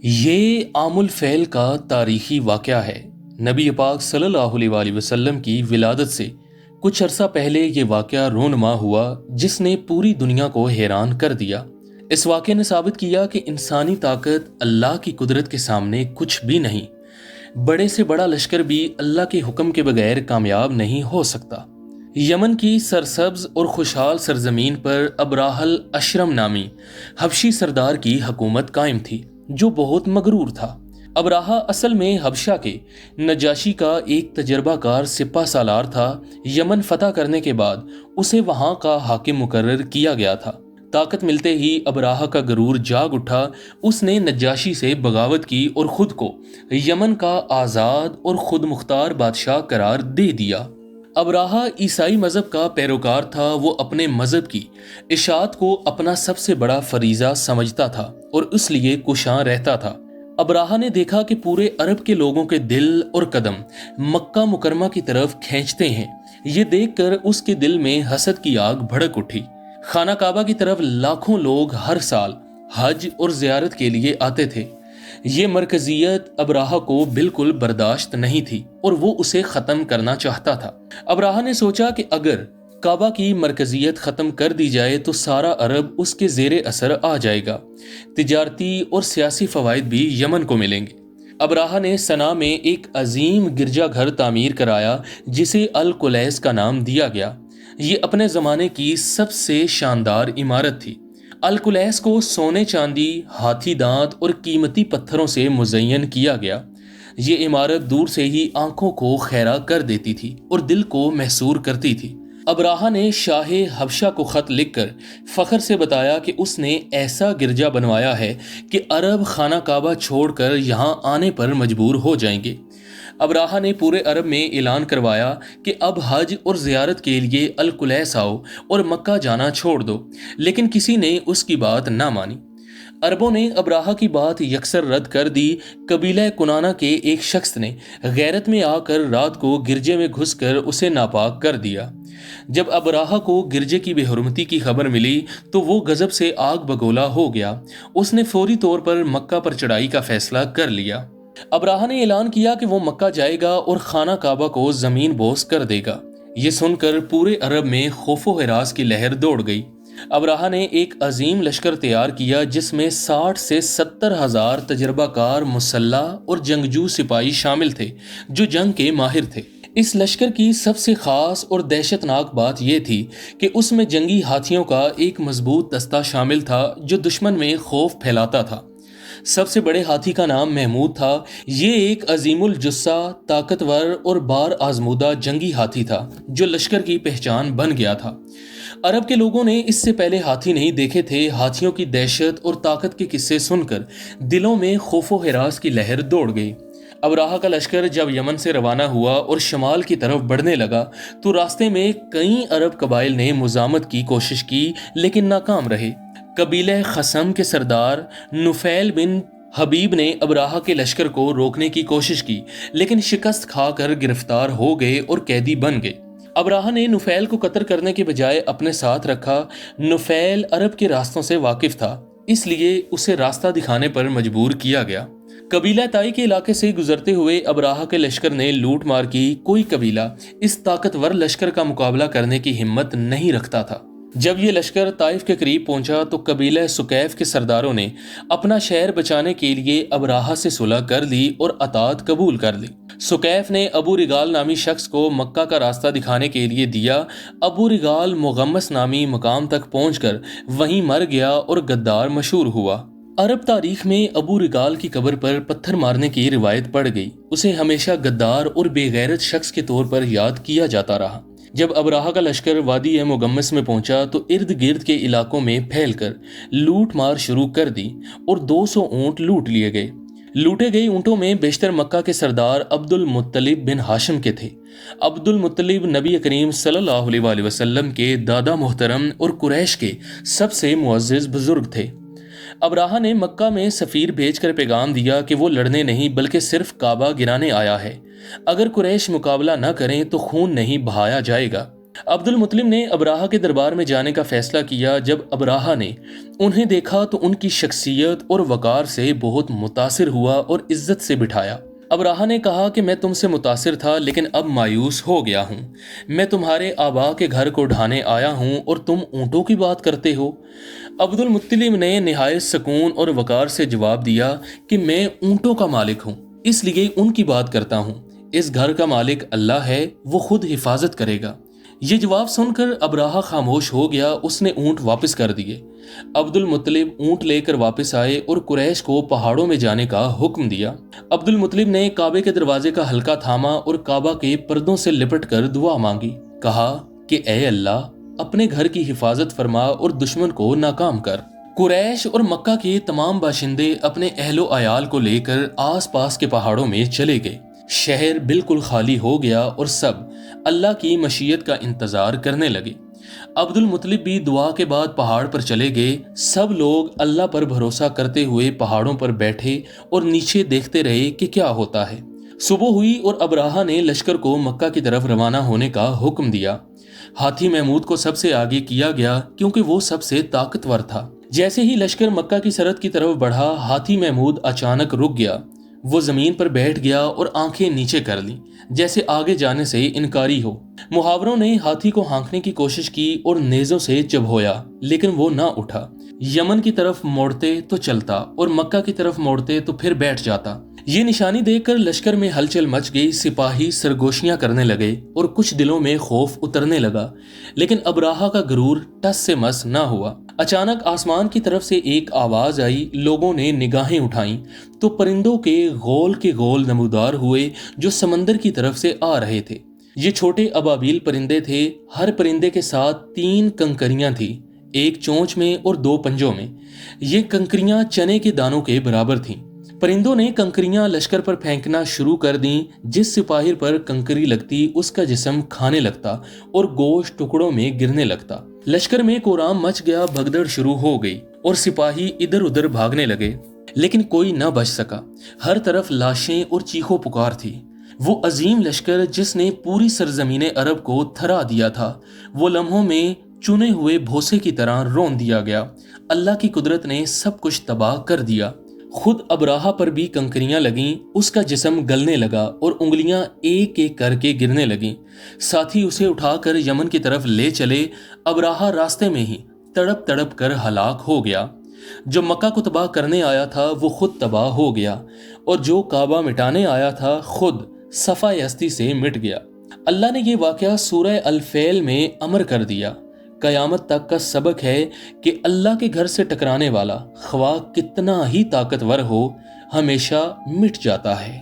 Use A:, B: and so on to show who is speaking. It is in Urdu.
A: یہ عام الفعل کا تاریخی واقعہ ہے۔ نبی پاک صلی اللہ علیہ وسلم کی ولادت سے کچھ عرصہ پہلے یہ واقعہ رونما ہوا جس نے پوری دنیا کو حیران کر دیا۔ اس واقعے نے ثابت کیا کہ انسانی طاقت اللہ کی قدرت کے سامنے کچھ بھی نہیں۔ بڑے سے بڑا لشکر بھی اللہ کے حکم کے بغیر کامیاب نہیں ہو سکتا۔ یمن کی سرسبز اور خوشحال سرزمین پر ابراہ الاشرم نامی حبشی سردار کی حکومت قائم تھی جو بہت مغرور تھا۔ ابراہ اصل میں حبشہ کے نجاشی کا ایک تجربہ کار سپہ سالار تھا۔ یمن فتح کرنے کے بعد اسے وہاں کا حاکم مقرر کیا گیا تھا۔ طاقت ملتے ہی ابراہ کا غرور جاگ اٹھا۔ اس نے نجاشی سے بغاوت کی اور خود کو یمن کا آزاد اور خود مختار بادشاہ قرار دے دیا۔ ابراہ عیسائی مذہب کا پیروکار تھا۔ وہ اپنے مذہب کی اشاعت کو اپنا سب سے بڑا فریضہ سمجھتا تھا اور اس لیے کوشاں رہتا تھا۔ ابراہ نے دیکھا کہ پورے عرب کے لوگوں کے دل اور قدم مکہ مکرمہ کی طرف کھینچتے ہیں۔ یہ دیکھ کر اس کے دل میں حسد کی آگ بھڑک اٹھی۔ خانہ کعبہ کی طرف لاکھوں لوگ ہر سال حج اور زیارت کے لیے آتے تھے۔ یہ مرکزیت ابراہ کو بالکل برداشت نہیں تھی اور وہ اسے ختم کرنا چاہتا تھا۔ ابراہ نے سوچا کہ اگر کعبہ کی مرکزیت ختم کر دی جائے تو سارا عرب اس کے زیر اثر آ جائے گا۔ تجارتی اور سیاسی فوائد بھی یمن کو ملیں گے۔ ابراہ نے صنعاء میں ایک عظیم گرجا گھر تعمیر کرایا جسے القلیس کا نام دیا گیا۔ یہ اپنے زمانے کی سب سے شاندار عمارت تھی۔ القلیس کو سونے چاندی، ہاتھی دانت اور قیمتی پتھروں سے مزین کیا گیا۔ یہ عمارت دور سے ہی آنکھوں کو خیرہ کر دیتی تھی اور دل کو محصور کرتی تھی۔ ابراہ نے شاہ حبشہ کو خط لکھ کر فخر سے بتایا کہ اس نے ایسا گرجا بنوایا ہے کہ عرب خانہ کعبہ چھوڑ کر یہاں آنے پر مجبور ہو جائیں گے۔ ابراہ نے پورے عرب میں اعلان کروایا کہ اب حج اور زیارت کے لیے القلیس آؤ اور مکہ جانا چھوڑ دو، لیکن کسی نے اس کی بات نہ مانی۔ عربوں نے ابراہ کی بات یکسر رد کر دی۔ قبیلہ کنانہ کے ایک شخص نے غیرت میں آ کر رات کو گرجے میں گھس کر اسے ناپاک کر دیا۔ جب ابراہ کو گرجے کی بے حرمتی کی خبر ملی تو وہ غضب سے آگ بگولا ہو گیا۔ اس نے فوری طور پر مکہ پر چڑھائی کا فیصلہ کر لیا۔ ابراہ نے اعلان کیا کہ وہ مکہ جائے گا اور خانہ کعبہ کو زمین بوس کر دے گا۔ یہ سن کر پورے عرب میں خوف و ہراس کی لہر دوڑ گئی۔ ابراہ نے ایک عظیم لشکر تیار کیا جس میں 60 سے 70 ہزار تجربہ کار مسلح اور جنگجو سپاہی شامل تھے جو جنگ کے ماہر تھے۔ اس لشکر کی سب سے خاص اور دہشت ناک بات یہ تھی کہ اس میں جنگی ہاتھیوں کا ایک مضبوط دستہ شامل تھا جو دشمن میں خوف پھیلاتا تھا۔ سب سے بڑے ہاتھی کا نام محمود تھا۔ یہ ایک عظیم الجثہ، طاقتور اور بار آزمودہ جنگی ہاتھی تھا جو لشکر کی پہچان بن گیا تھا۔ عرب کے لوگوں نے اس سے پہلے ہاتھی نہیں دیکھے تھے۔ ہاتھیوں کی دہشت اور طاقت کے قصے سن کر دلوں میں خوف و ہراس کی لہر دوڑ گئی۔ ابراہ کا لشکر جب یمن سے روانہ ہوا اور شمال کی طرف بڑھنے لگا تو راستے میں کئی عرب قبائل نے مزاحمت کی کوشش کی لیکن ناکام رہے۔ قبیلہ خثعم کے سردار نفیل بن حبیب نے ابراہ کے لشکر کو روکنے کی کوشش کی لیکن شکست کھا کر گرفتار ہو گئے اور قیدی بن گئے۔ ابراہ نے نفیل کو قتل کرنے کے بجائے اپنے ساتھ رکھا۔ نفیل عرب کے راستوں سے واقف تھا، اس لیے اسے راستہ دکھانے پر مجبور کیا گیا۔ قبیلہ تائی کے علاقے سے گزرتے ہوئے ابراہ کے لشکر نے لوٹ مار کی۔ کوئی قبیلہ اس طاقتور لشکر کا مقابلہ کرنے کی ہمت نہیں رکھتا تھا۔ جب یہ لشکر طائف کے قریب پہنچا تو قبیلہ سکیف کے سرداروں نے اپنا شہر بچانے کے لیے ابراہ سے صلح کر لی اور اطاعت قبول کر لی۔ سکیف نے ابو رگال نامی شخص کو مکہ کا راستہ دکھانے کے لیے دیا۔ ابو رگال مغمس نامی مقام تک پہنچ کر وہیں مر گیا اور غدار مشہور ہوا۔ عرب تاریخ میں ابو رگال کی قبر پر پتھر مارنے کی روایت پڑ گئی۔ اسے ہمیشہ غدار اور بے غیرت شخص کے طور پر یاد کیا جاتا رہا۔ جب ابراہ کا لشکر وادی مغمس میں پہنچا تو ارد گرد کے علاقوں میں پھیل کر لوٹ مار شروع کر دی اور 200 اونٹ لوٹ لیے گئے۔ لوٹے گئے اونٹوں میں بیشتر مکہ کے سردار عبد المطلب بن ہاشم کے تھے۔ عبد المطلب نبی کریم صلی اللہ علیہ وسلم کے دادا محترم اور قریش کے سب سے معزز بزرگ تھے۔ ابراہ نے مکہ میں سفیر بھیج کر پیغام دیا کہ وہ لڑنے نہیں بلکہ صرف کعبہ گرانے آیا ہے۔ اگر قریش مقابلہ نہ کریں تو خون نہیں بہایا جائے گا۔ عبد المطلب نے ابراہہ کے دربار میں جانے کا فیصلہ کیا۔ جب ابراہہ نے انہیں دیکھا تو ان کی شخصیت اور وقار سے بہت متاثر ہوا اور عزت سے بٹھایا۔ ابراہہ نے کہا کہ میں تم سے متاثر تھا لیکن اب مایوس ہو گیا ہوں۔ میں تمہارے آبا کے گھر کو ڈھانے آیا ہوں اور تم اونٹوں کی بات کرتے ہو۔ عبد المطلب نے نہایت سکون اور وقار سے جواب دیا کہ میں اونٹوں کا مالک ہوں، اس لیے ان کی بات کرتا ہوں۔ اس گھر کا مالک اللہ ہے، وہ خود حفاظت کرے گا۔ یہ جواب سن کر ابراہہ خاموش ہو گیا۔ اس نے اونٹ واپس کر دیے۔ عبد المطلب اونٹ لے کر واپس آئے اور قریش کو پہاڑوں میں جانے کا حکم دیا۔ عبد المطلب نے کعبے کے دروازے کا حلقہ تھاما اور کعبہ کے پردوں سے لپٹ کر دعا مانگی۔ کہا کہ اے اللہ، اپنے گھر کی حفاظت فرما اور دشمن کو ناکام کر۔ قریش اور مکہ کے تمام باشندے اپنے اہل و عیال کو لے کر آس پاس کے پہاڑوں میں چلے گئے۔ شہر بالکل خالی ہو گیا اور سب اللہ کی مشیت کا انتظار کرنے لگے۔ عبد المطلب بھی دعا کے بعد پہاڑ پر چلے گئے۔ سب لوگ اللہ پر بھروسہ کرتے ہوئے پہاڑوں پر بیٹھے اور نیچے دیکھتے رہے کہ کیا ہوتا ہے۔ صبح ہوئی اور ابراہہ نے لشکر کو مکہ کی طرف روانہ ہونے کا حکم دیا۔ ہاتھی محمود کو سب سے آگے کیا گیا کیونکہ وہ سب سے طاقتور تھا۔ جیسے ہی لشکر مکہ کی سرحد کی طرف بڑھا، ہاتھی محمود اچانک رک گیا۔ وہ زمین پر بیٹھ گیا اور آنکھیں نیچے کر لیں جیسے آگے جانے سے انکاری ہو۔ محاوروں نے ہاتھی کو ہانکنے کی کوشش کی اور نیزوں سے چبھویا لیکن وہ نہ اٹھا۔ یمن کی طرف موڑتے تو چلتا اور مکہ کی طرف موڑتے تو پھر بیٹھ جاتا۔ یہ نشانی دیکھ کر لشکر میں ہلچل مچ گئی۔ سپاہی سرگوشیاں کرنے لگے اور کچھ دلوں میں خوف اترنے لگا، لیکن ابراہہ کا غرور ٹس سے مس نہ ہوا۔ اچانک آسمان کی طرف سے ایک آواز آئی۔ لوگوں نے نگاہیں اٹھائیں تو پرندوں کے گول نمودار ہوئے جو سمندر کی طرف سے آ رہے تھے۔ یہ چھوٹے ابابیل پرندے تھے۔ ہر پرندے کے ساتھ 3 کنکریاں تھیں، ایک چونچ میں اور 2 پنجوں میں۔ یہ کنکریاں چنے کے دانوں کے برابر تھیں۔ پرندوں نے کنکریاں لشکر پر پھینکنا شروع کر دیں۔ جس سپاہی پر کنکری لگتی اس کا جسم کھانے لگتا اور گوشت ٹکڑوں میں گرنے لگتا۔ لشکر میں کورام مچ گیا، بھگدڑ شروع ہو گئی اور سپاہی ادھر ادھر بھاگنے لگے، لیکن کوئی نہ بچ سکا۔ ہر طرف لاشیں اور چیخو پکار تھی۔ وہ عظیم لشکر جس نے پوری سرزمین عرب کو تھرا دیا تھا، وہ لمحوں میں چنے ہوئے بھوسے کی طرح رون دیا گیا۔ اللہ کی قدرت نے سب کچھ تباہ کر دیا۔ خود ابراہہ پر بھی کنکریاں لگیں، اس کا جسم گلنے لگا اور انگلیاں ایک ایک کر کے گرنے لگیں۔ ساتھی اسے اٹھا کر یمن کی طرف لے چلے۔ ابراہہ راستے میں ہی تڑپ تڑپ کر ہلاک ہو گیا۔ جو مکہ کو تباہ کرنے آیا تھا وہ خود تباہ ہو گیا، اور جو کعبہ مٹانے آیا تھا خود صفائے ہستی سے مٹ گیا۔ اللہ نے یہ واقعہ سورہ الفیل میں امر کر دیا۔ قیامت تک کا سبق ہے کہ اللہ کے گھر سے ٹکرانے والا خواہ کتنا ہی طاقتور ہو، ہمیشہ مٹ جاتا ہے۔